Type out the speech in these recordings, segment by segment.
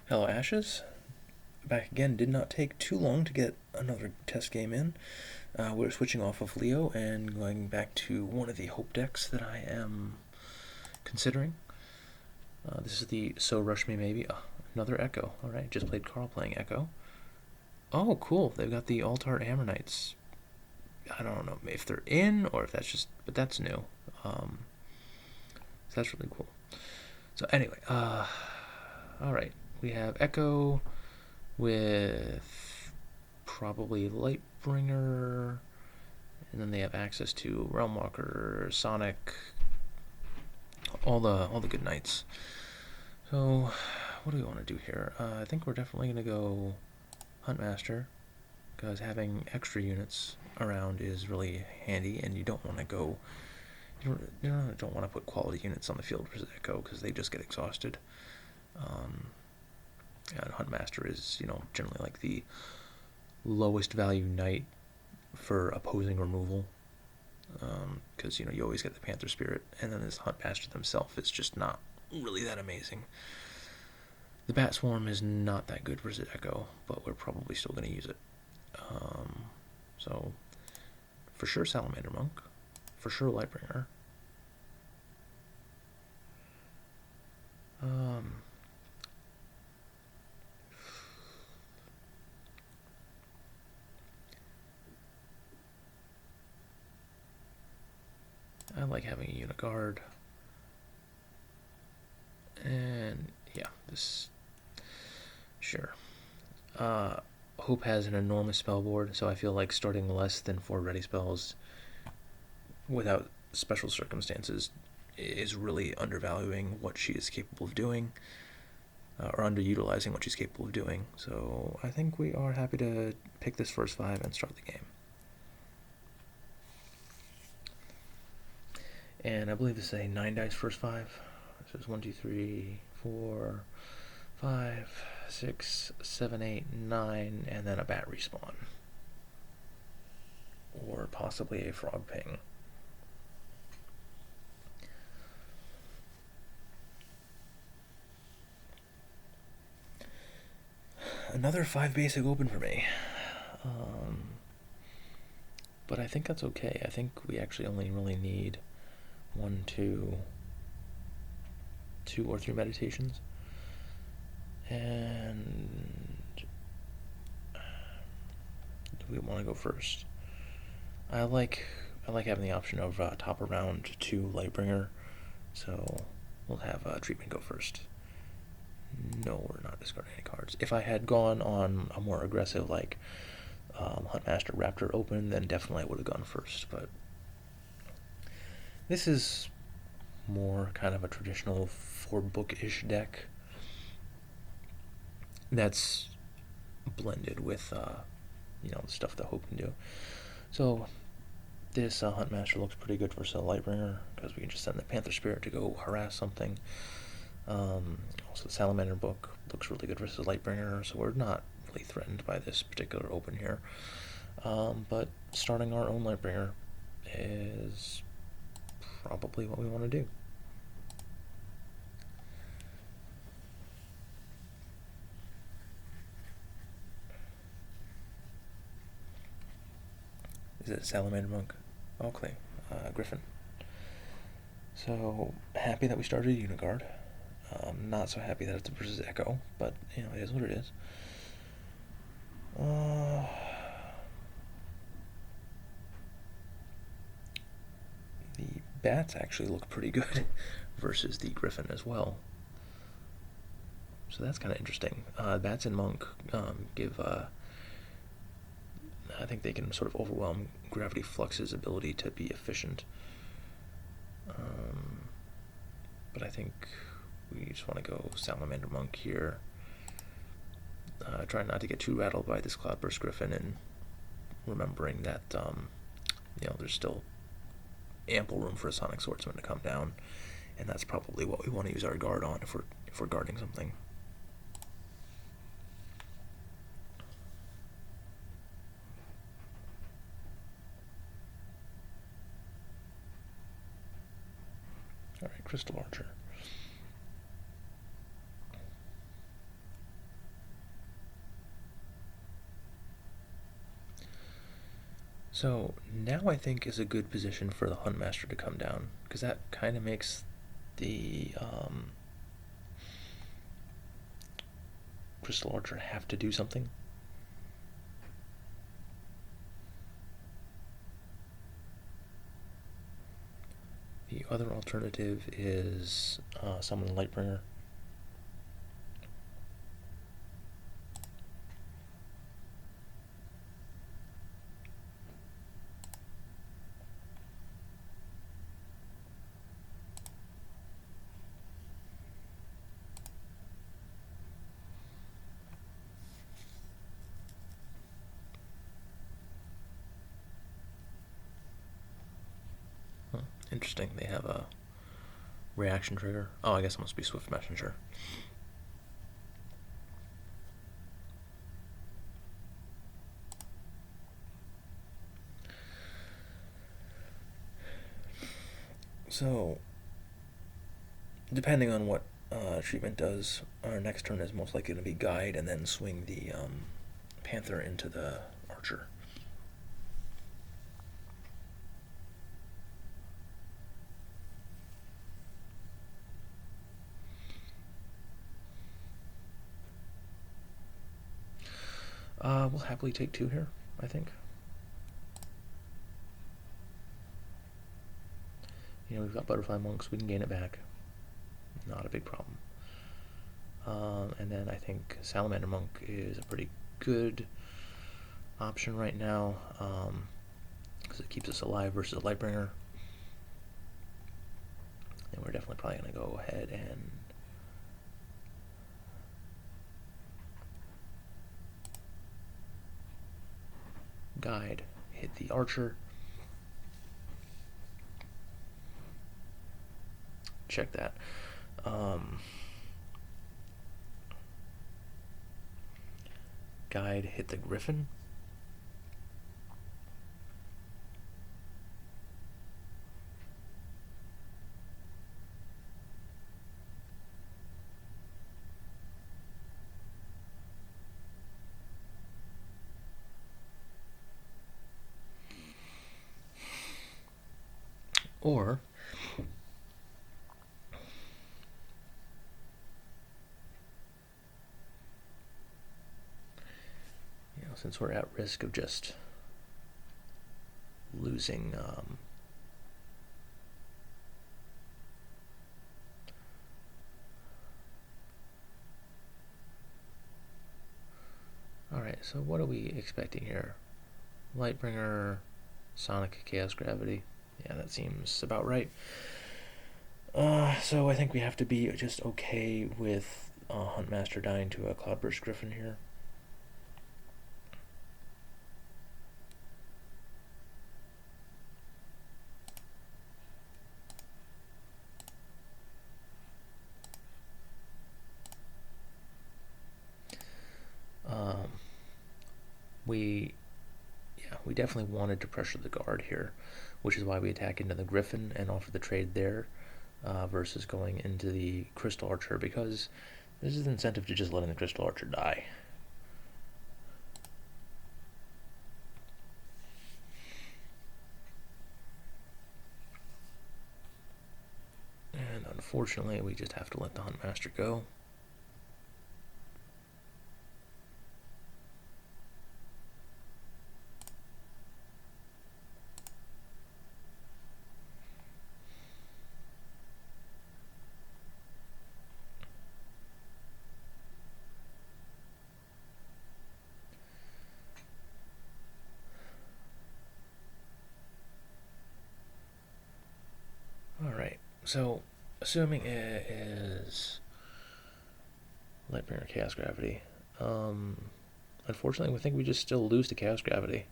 Hello, Ashes. Back again. Did not take too long to get another test game in. We're switching off of Leo and going back to one of the Hope decks that I am considering. This is the So Rush Me Maybe. Another Echo. Alright, just played Carl playing Echo. Oh, cool. They've got the Altar Ammonites. I don't know if they're in or if that's just... But that's new. So that's really cool. So anyway, alright. We have Echo with probably Lightbringer, and then they have access to Realmwalker, Sonic, all the good knights. So, what do we want to do here? I think we're definitely going to go Huntmaster, because having extra units around is really handy, and you don't want to go. You don't want to put quality units on the field versus Echo because they just get exhausted. And Huntmaster is, generally like the lowest value knight for opposing removal, because you always get the Panther Spirit, and then this Huntmaster themselves is just not really that amazing. The Bat Swarm is not that good versus Echo, but we're probably still going to use it. So, for sure Salamander Monk, for sure Lightbringer. I like having a unit guard. And yeah, this. Sure. Hope has an enormous spell board, so I feel like starting less than 4 ready spells without special circumstances is really undervaluing what she is capable of doing, or underutilizing what she's capable of doing. So I think we are happy to pick this first 5 and start the game. And I believe this is a 9 dice first 5. So it's 1, 2, 3, 4, 5, 6, 7, 8, 9, and then a bat respawn. Or possibly a frog ping. Another 5 basic open for me. But I think that's okay. I think we actually only really need 1, 2 or 3 meditations. And do we want to go first? I like having the option of top around 2 Lightbringer, so we'll have treatment go first. No, we're not discarding any cards. If I had gone on a more aggressive, like Huntmaster Raptor open, then definitely I would have gone first. But this is more kind of a traditional 4-book-ish deck that's blended with the stuff that Hope can do. So this Huntmaster looks pretty good versus a Lightbringer because we can just send the Panther Spirit to go harass something. Also, the Salamander book looks really good versus Lightbringer, so we're not really threatened by this particular open here. But starting our own Lightbringer is probably what we want to do. Is it Salamander Monk? Okay, Griffin. So happy that we started a unit guard. Not so happy that it's versus Echo, but it is what it is. The bats actually look pretty good versus the Griffin as well. So that's kind of interesting. Bats and Monk give... I think they can sort of overwhelm Gravity Flux's ability to be efficient. But I think we just want to go Salamander Monk here. Try not to get too rattled by this Cloudburst Griffin, and remembering that there's still ample room for a Sonic Swordsman to come down, and that's probably what we want to use our guard on if we're guarding something. Alright, Crystal Archer. So now I think is a good position for the Huntmaster to come down, because that kind of makes the Crystal Archer have to do something. The other alternative is summon Lightbringer. Interesting. They have a reaction trigger. Oh, I guess it must be Swift Messenger. So, depending on what treatment does, our next turn is most likely to be Guide and then swing the Panther into the Archer. We'll happily take 2 here, I think. You know, we've got Butterfly Monks, we can gain it back. Not a big problem. And then I think Salamander Monk is a pretty good option right now, because it keeps us alive versus a Lightbringer. And we're definitely probably going to go ahead and Guide, hit the Archer. Check that. Guide, hit the Griffin. Or since we're at risk of just losing alright, so what are we expecting here? Lightbringer, Sonic, Chaos Gravity. Yeah, that seems about right. So I think we have to be just okay with Huntmaster dying to a Cloudburst Griffin here. We definitely wanted to pressure the guard here, which is why we attack into the Griffin and offer the trade there, versus going into the Crystal Archer, because this is the incentive to just letting the Crystal Archer die. And unfortunately, we just have to let the Huntmaster go. Alright, so assuming it is Lightbringer Chaos Gravity, unfortunately, we think we just still lose to Chaos Gravity.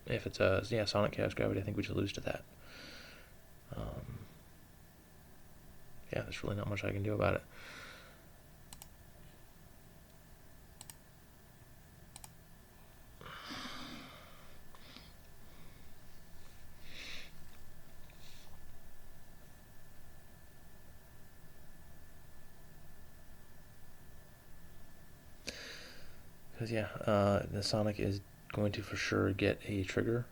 If it's a Sonic Chaos Gravity, I think we just lose to that. Yeah, there's really not much I can do about it. Because the Sonic is going to for sure get a trigger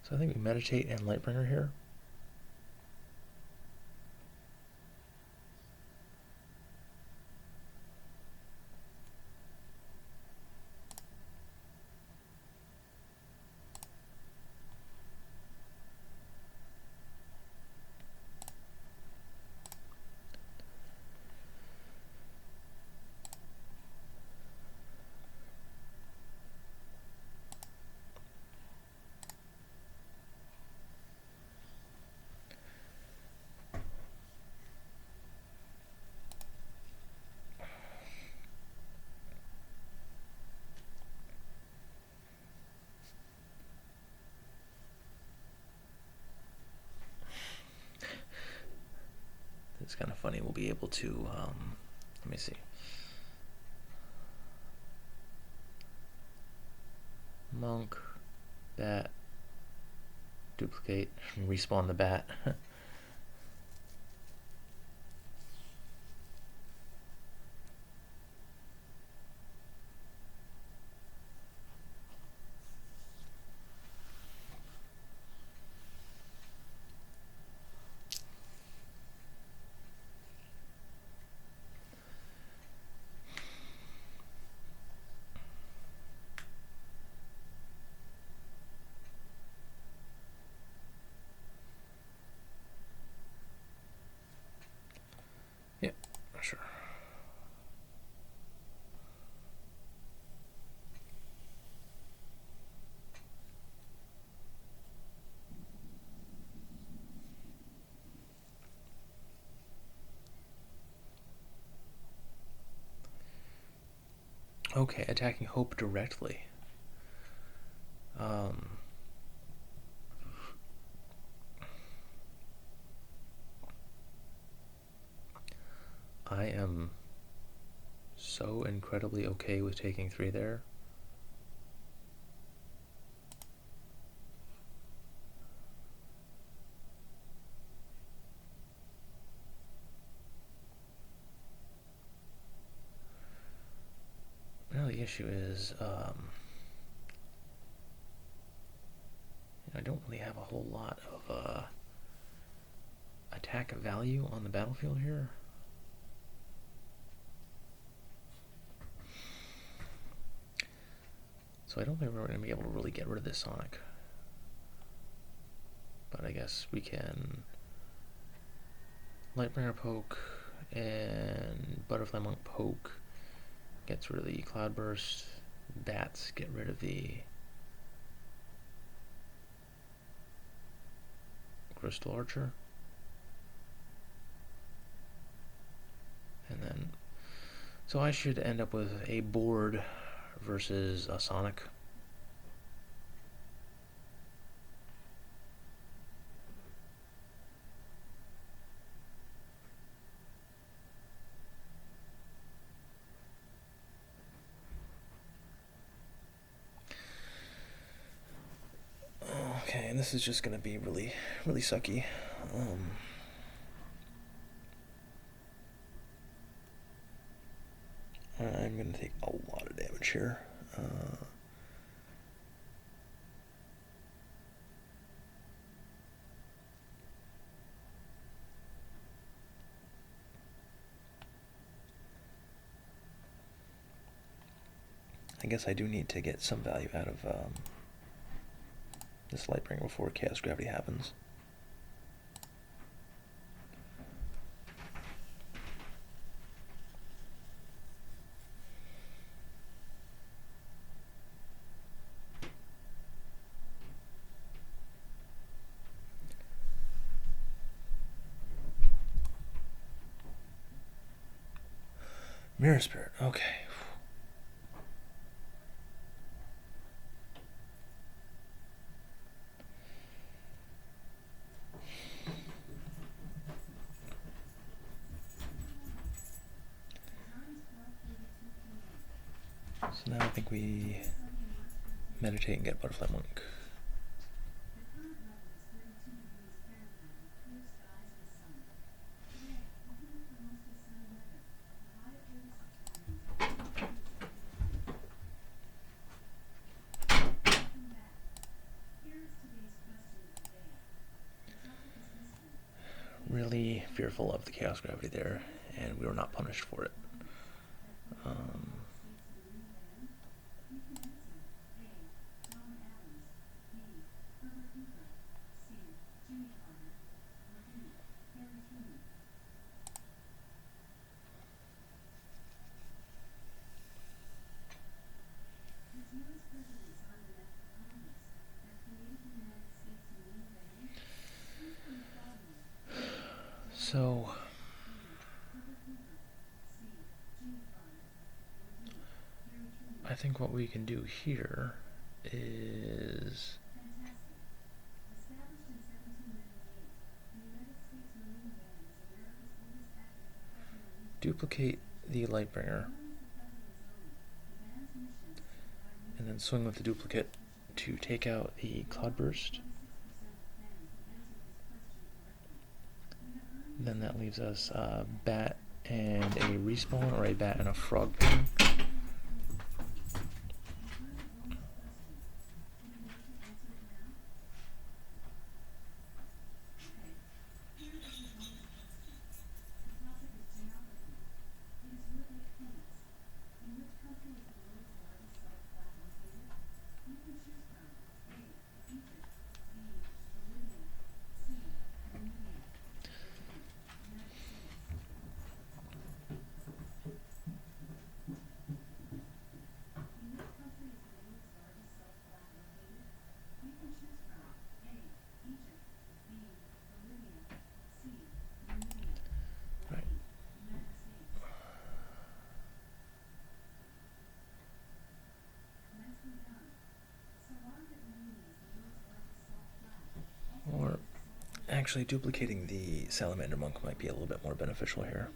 So I think we meditate and Lightbringer here. It's kind of funny. We'll be able to, let me see. Monk, bat, duplicate, respawn the bat. Yep, sure. Okay, attacking Hope directly. I am so incredibly okay with taking 3 there. Now the issue is, I don't really have a whole lot of attack value on the battlefield here. So I don't think we're going to be able to really get rid of this Sonic. But I guess we can Lightbringer poke and Butterfly Monk poke. Gets rid of the Cloudburst. Bats get rid of the Crystal Archer. And then, so I should end up with a board versus a Sonic. Okay, and this is just going to be really, really sucky. I'm going to take a lot of damage here. I guess I do need to get some value out of this Lightbringer before Chaos Gravity happens. Mirror Spirit, okay. So now I think we meditate and get Butterfly Monk. really fearful of the chaos gravity there, and we were not punished for it. So I think what we can do here is duplicate the Lightbringer and then swing with the duplicate to take out the Cloudburst. Then that leaves us a bat and a respawn, or a bat and a frog ping. Or actually, duplicating the Salamander Monk might be a little bit more beneficial here.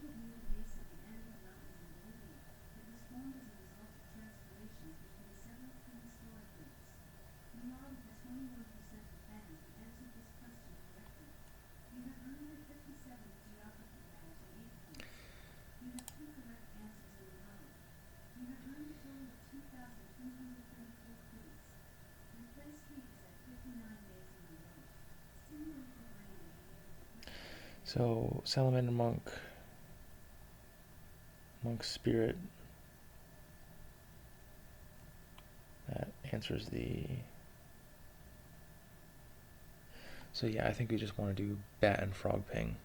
So, Salamander Monk, Monk Spirit, that answers the... So yeah, I think we just want to do Bat and Frog Ping.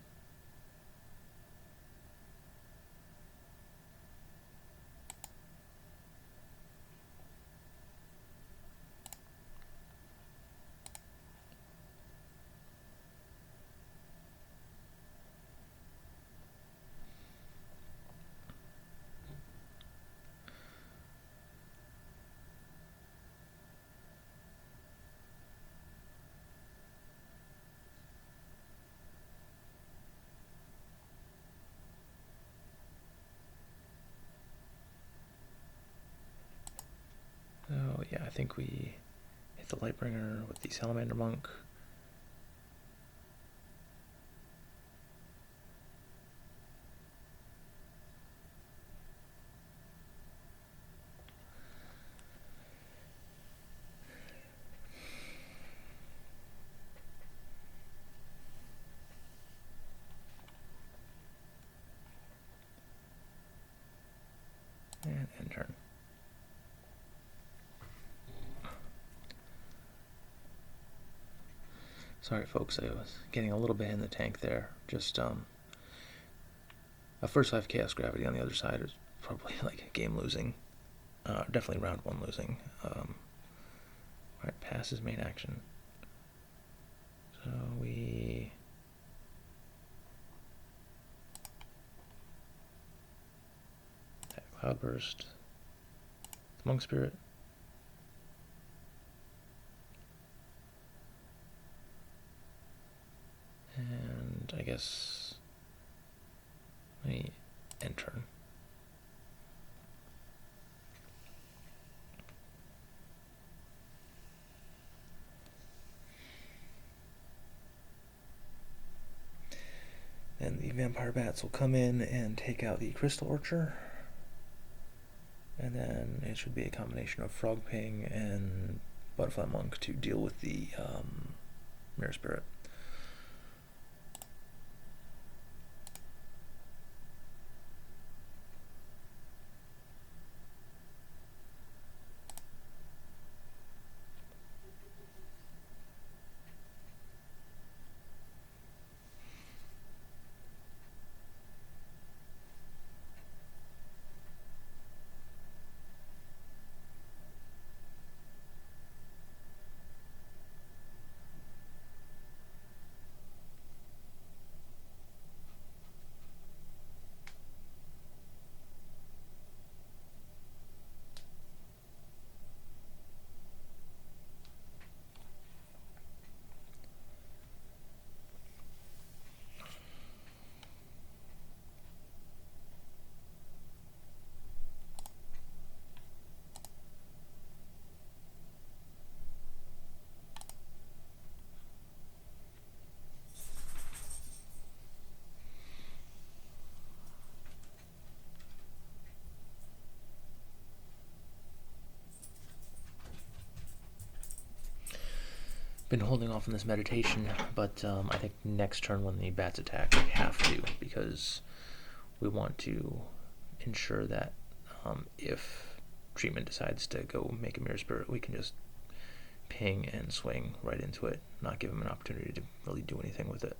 So yeah, I think we hit the Lightbringer with the Salamander Monk. And end turn. Sorry folks, I was getting a little bit in the tank there. Just first I have Chaos Gravity on the other side is probably like game losing. Definitely round one losing. Alright, pass is main action. So we... attack Cloudburst. Monk Spirit. And I guess let me end turn. Then the Vampire Bats will come in and take out the Crystal Archer. And then it should be a combination of Frog Ping and Butterfly Monk to deal with the Mirror Spirit. been holding off on this meditation, but I think next turn when the bats attack, we have to, because we want to ensure that if treatment decides to go make a mirror spirit, we can just ping and swing right into it, not give him an opportunity to really do anything with it.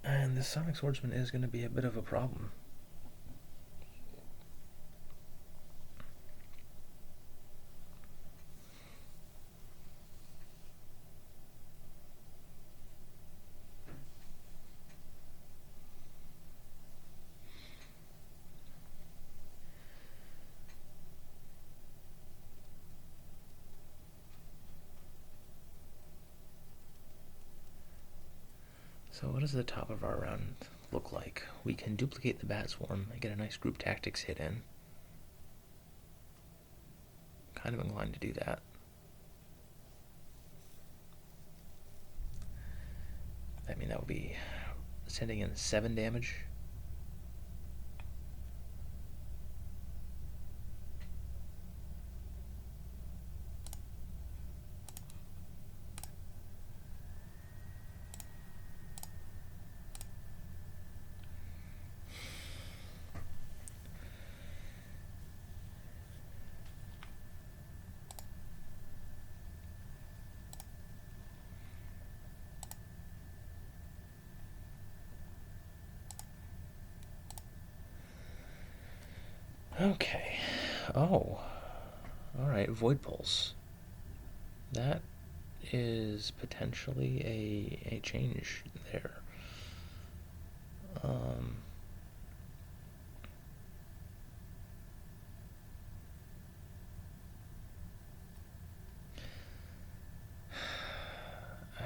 And this Sonic Swordsman is going to be a bit of a problem. So what does the top of our round look like? We can duplicate the Bat Swarm and get a nice group tactics hit in. Kind of inclined to do that. I mean, that would be sending in 7 damage. Okay. Oh. Alright, Void Pulse. That is potentially a change there. I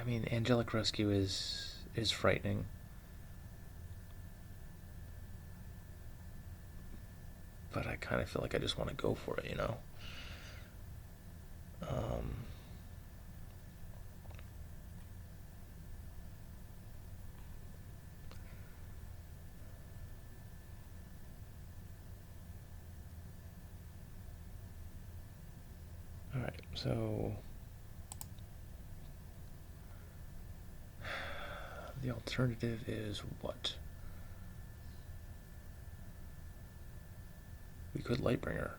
mean, Angelic Rescue is frightening. But I kind of feel like I just want to go for it, you know? Alright, so the alternative is what? We could Lightbringer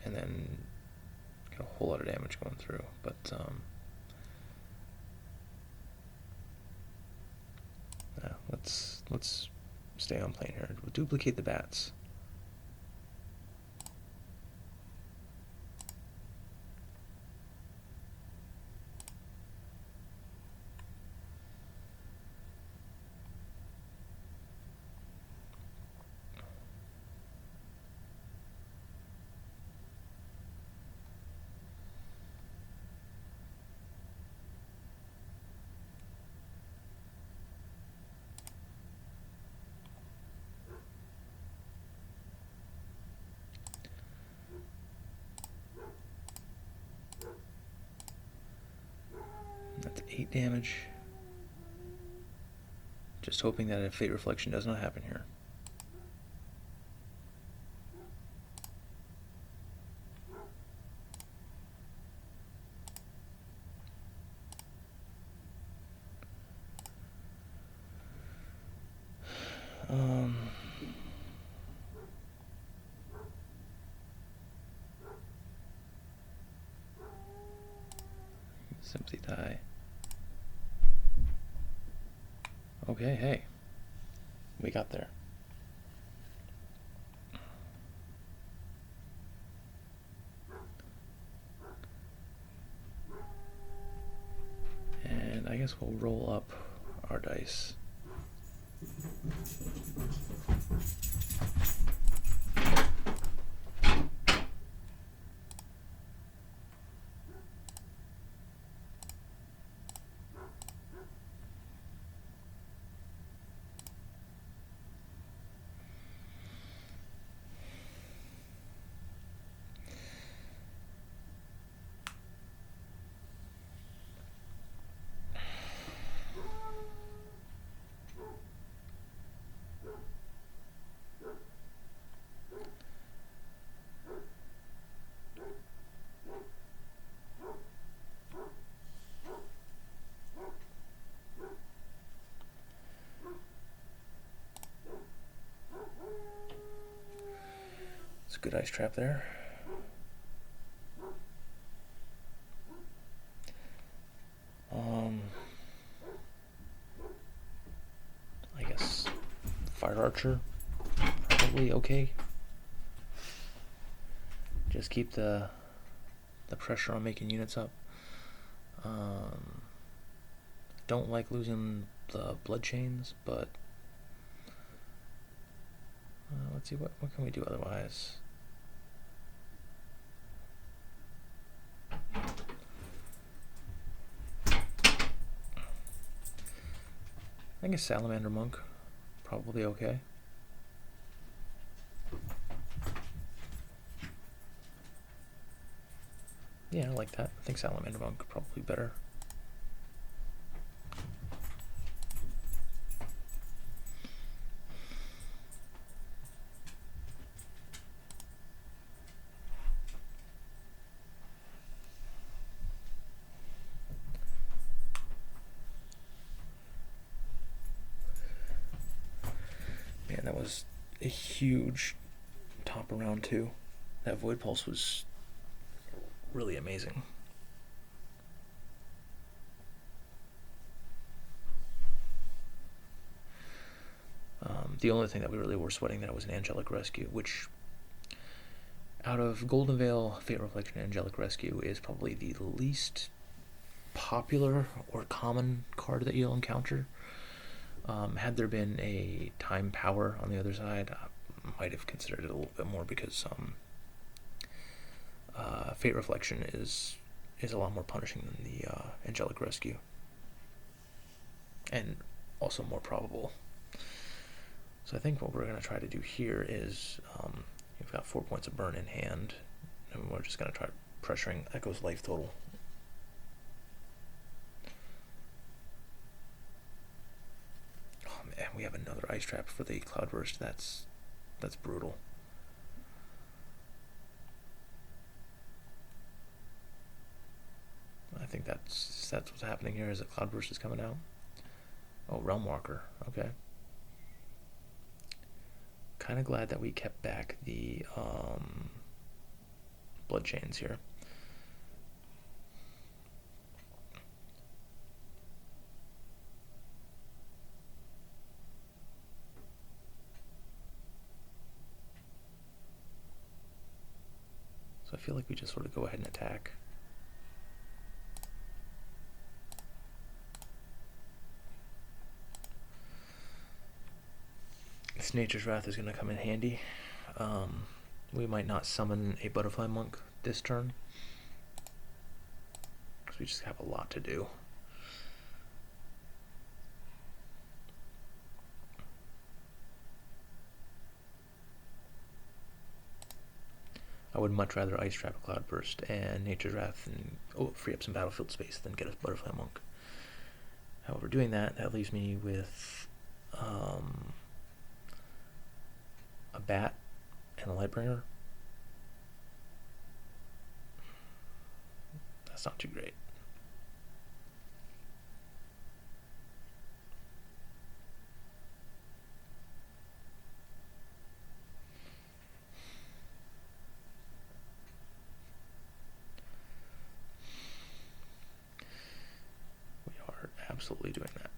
and then get a whole lot of damage going through, but yeah, let's stay on plane here. We'll duplicate the bats. That's 8 damage. Just hoping that a Fate Reflection does not happen here. Sympathy die. Okay, hey. We got there. And I guess we'll roll up our dice. It's a good ice trap there. I guess Fire Archer, probably okay. Just keep the pressure on making units up. Don't like losing the blood chains, but let's see what can we do otherwise. I guess Salamander Monk, probably okay. Yeah, I like that. I think Salamander Monk probably better. Man, that was a huge top of round 2. That Void Pulse was really amazing. The only thing that we really were sweating that was an Angelic Rescue, which out of Golden Veil, Fate Reflection, Angelic Rescue is probably the least popular or common card that you'll encounter. Had there been a Time Power on the other side, I might have considered it a little bit more, because Fate Reflection is a lot more punishing than the Angelic Rescue, and also more probable. So I think what we're going to try to do here is, we've got 4 points of burn in hand, and we're just going to try pressuring Echo's life total. Oh man, we have another ice trap for the Cloudburst. That's brutal. I think that's what's happening here, is that Cloudburst is coming out. Oh, Realm Walker. Okay. Kind of glad that we kept back the blood chains here. So I feel like we just sort of go ahead and attack. This Nature's Wrath is going to come in handy. We might not summon a Butterfly Monk this turn, because we just have a lot to do. I would much rather Ice Trap a Cloudburst and Nature's Wrath and free up some battlefield space than get a Butterfly Monk. However, doing that leaves me with a Bat and a Lightbringer. That's not too great. We are absolutely doing that.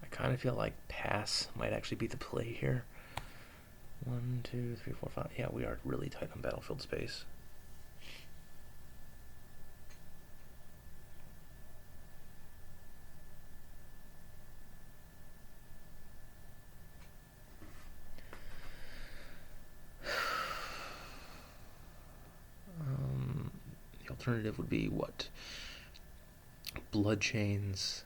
I kind of feel like pass might actually be the play here. 1, 2, 3, 4, 5. Yeah, we are really tight on battlefield space. The alternative would be what? Blood Chains,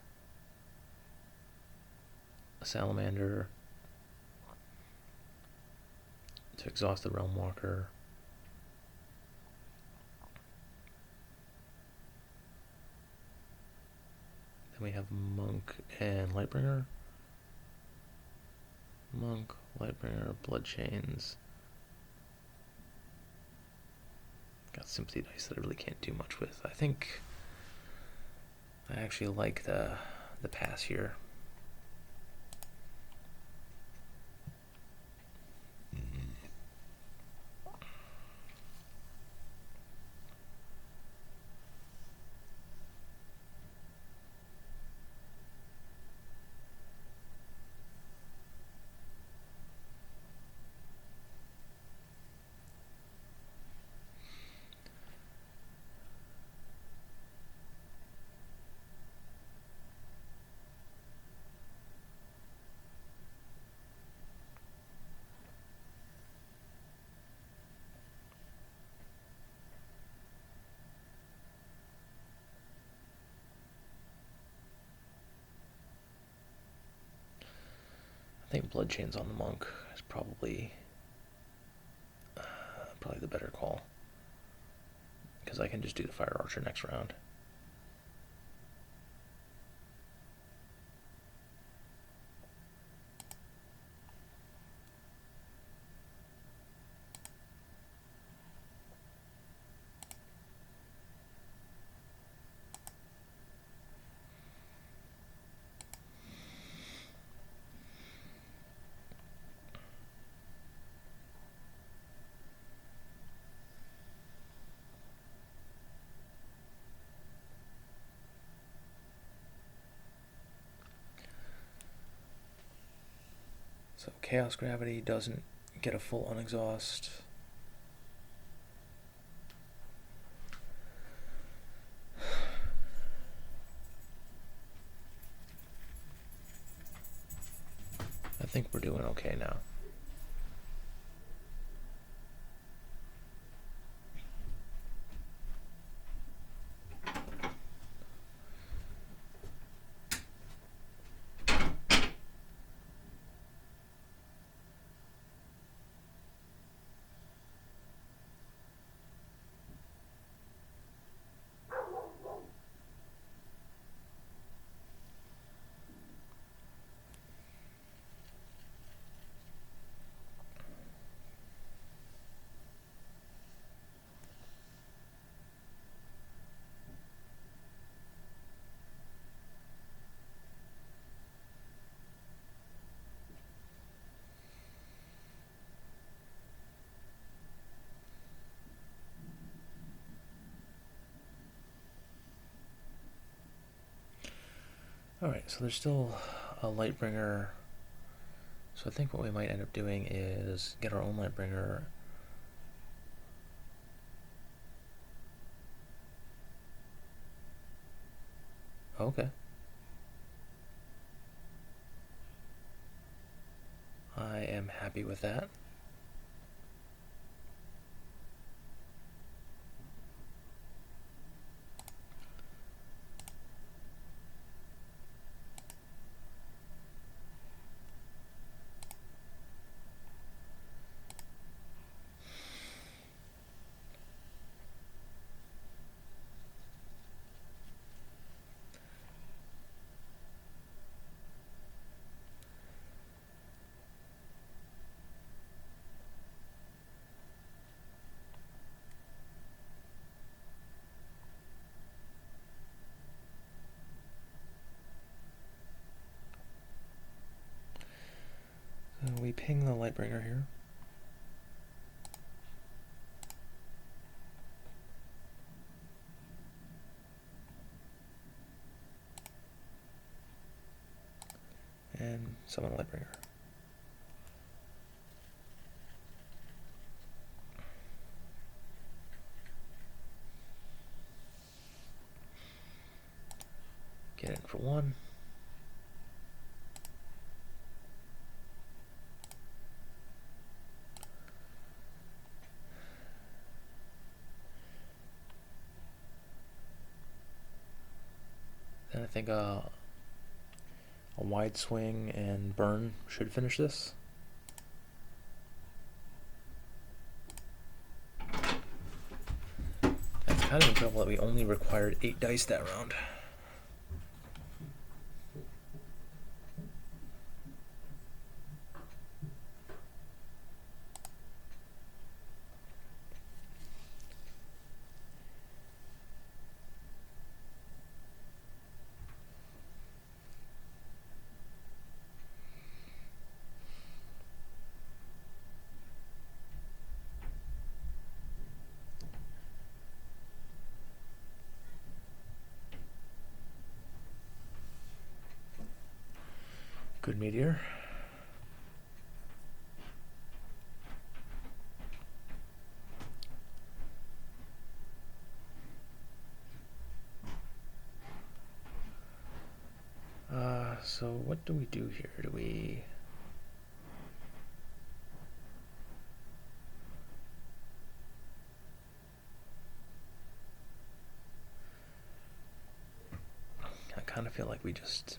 a Salamander to exhaust the Realm Walker. Then we have Monk and Lightbringer. Monk, Lightbringer, Blood Chains. Got sympathy dice that I really can't do much with. I think I actually like the pass here. I think Bloodchains on the Monk is probably the better call, because I can just do the Fire Archer next round. So Chaos Gravity doesn't get a full unexhaust. I think we're doing okay now. Alright, so there's still a Lightbringer. So I think what we might end up doing is get our own Lightbringer. Okay. I am happy with that. So we ping the Lightbringer here. And summon Lightbringer. Get in for one. Then I think a wide swing and burn should finish this. That's kind of incredible that we only required 8 dice that round. Good meteor. So what do we do here? Do we... I kind of feel like we just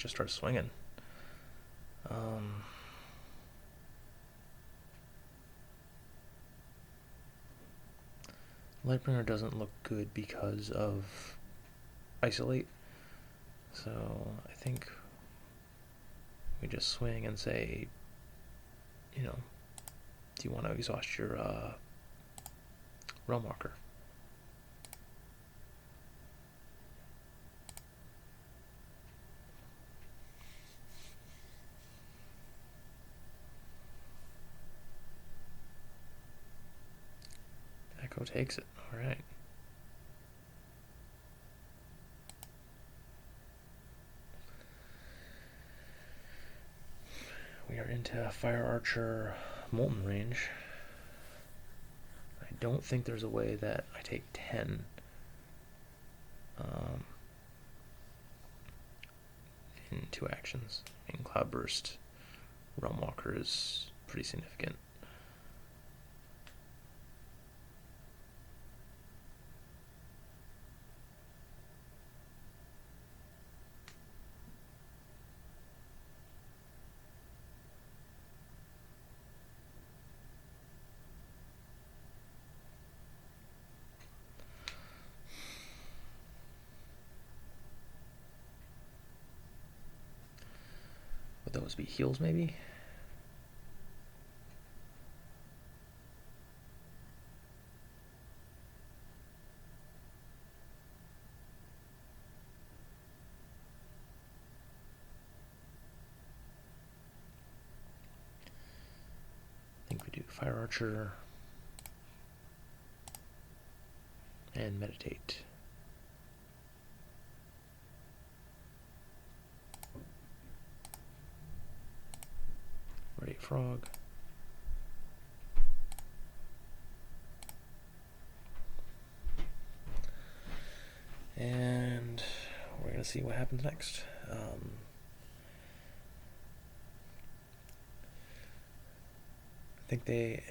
start swinging. Lightbringer doesn't look good because of isolate, so I think we just swing and say, you know, do you want to exhaust your realm marker? Echo takes it. All right. We are into Fire Archer Molten range. I don't think there's a way that I take 10 in 2 actions. I mean, Cloudburst, Realm Walker is pretty significant. Would those be heals, maybe? I think we do Fire Archer and Meditate. Radiate Frog. And we're going to see what happens next. I think they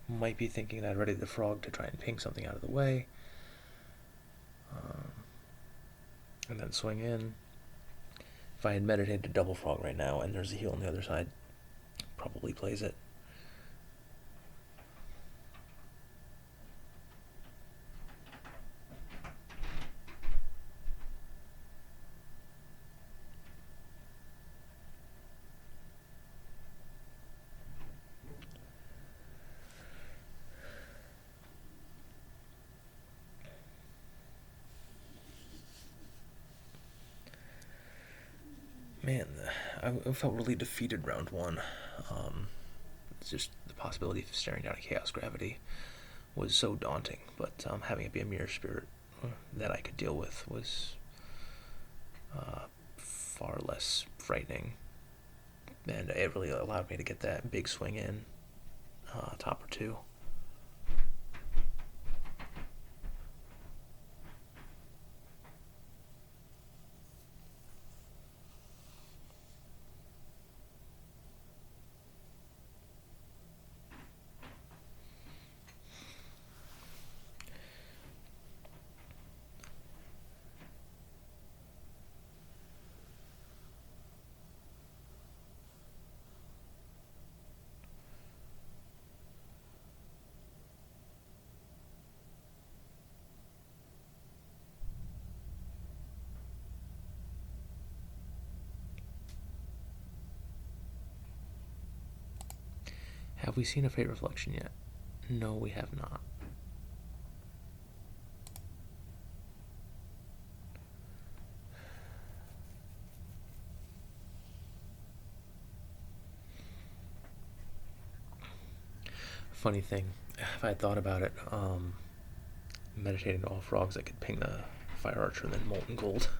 might be thinking that I ready the frog to try and ping something out of the way. And then swing in. If I had meditated double frog right now and there's a heal on the other side, probably plays it. Man, I felt really defeated round 1. It's just the possibility of staring down a Chaos Gravity was so daunting, but having it be a Mirror Spirit that I could deal with was far less frightening, and it really allowed me to get that big swing in, top or 2. Have we seen a Fate Reflection yet? No, we have not. Funny thing, if I had thought about it, meditating to all frogs, I could ping the Fire Archer and then Molten Gold.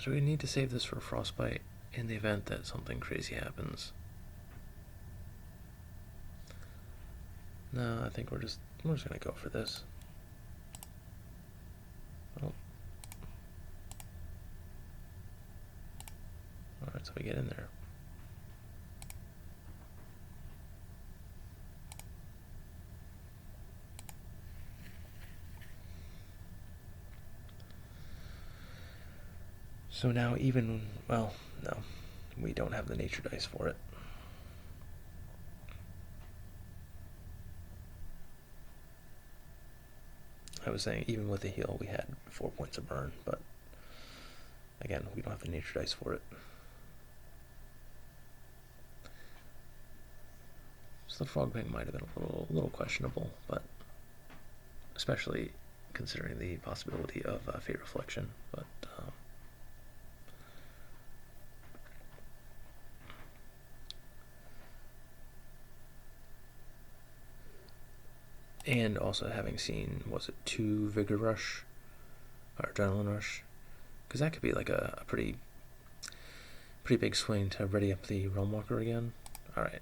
Do we need to save this for Frostbite in the event that something crazy happens? No, I think we're just gonna go for this. Oh. Alright, so we get in there. So now even, well, no, we don't have the nature dice for it. I was saying even with the heal we had 4 points of burn, but again, we don't have the nature dice for it. So the frog bank might have been a little questionable, but especially considering the possibility of fate reflection, but and also having seen, was it 2 Vigor Rush or Adrenaline Rush? Because that could be like a pretty big swing to ready up the Realm Walker again. Alright.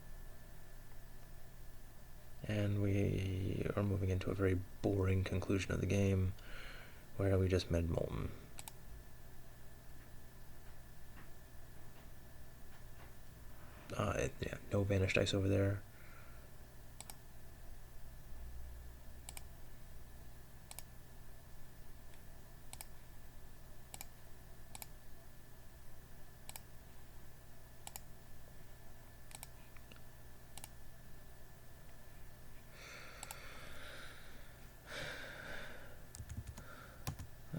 And we are moving into a very boring conclusion of the game where we just med Molten. Yeah, no Vanished Ice over there.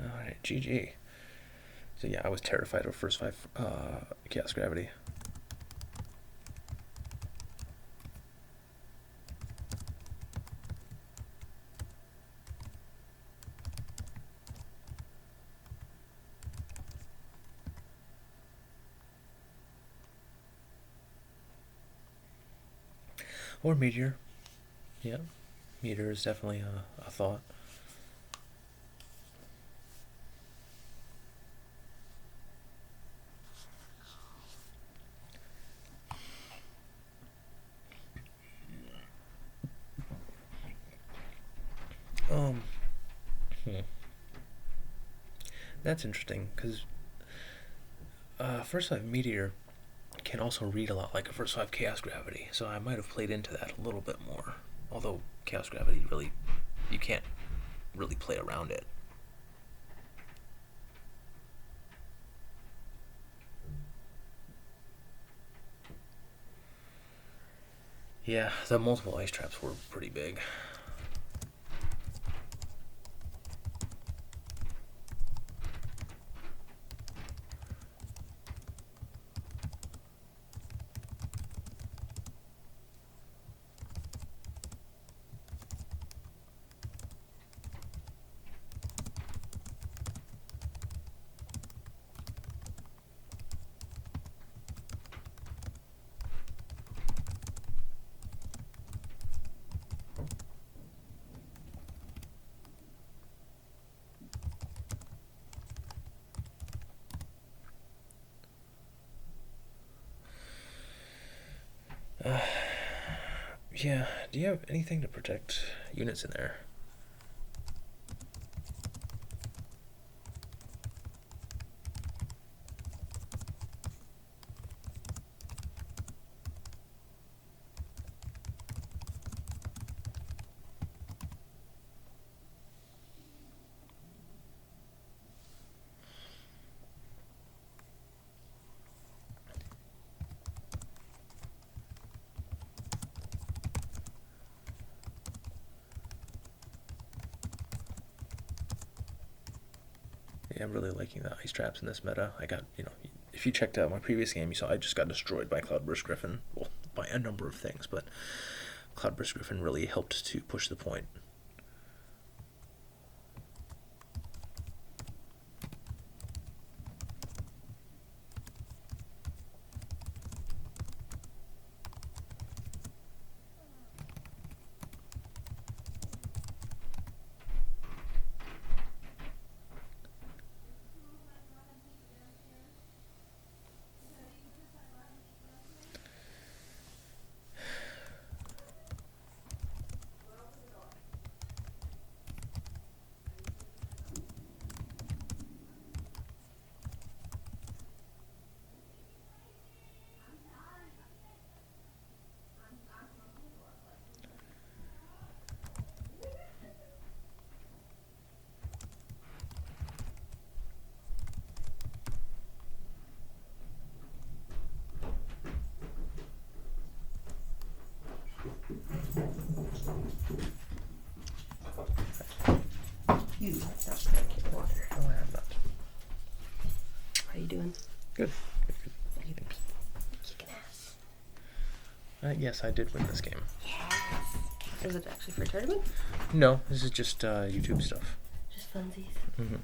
Alright, GG. So yeah, I was terrified of first 5 Chaos Gravity. Or Meteor. Yeah, Meteor is definitely a thought. That's interesting, because first 5 Meteor can also read a lot like a first 5 Chaos Gravity, so I might have played into that a little bit more. Although Chaos Gravity really, you can't really play around it. Yeah, the multiple ice traps were pretty big. Yeah, do you have anything to protect units in there? Yeah, I'm really liking the ice traps in this meta. I got, if you checked out my previous game, you saw I just got destroyed by Cloudburst Griffin. Well, by a number of things, but Cloudburst Griffin really helped to push the point. You have not drank your water. No, I have not. How are you doing? Good. Good. Thanks. Kicking ass. Yes, I did win this game. Yes. Is it actually for a tournament? No, this is just YouTube stuff. Just funsies. Mm-hmm.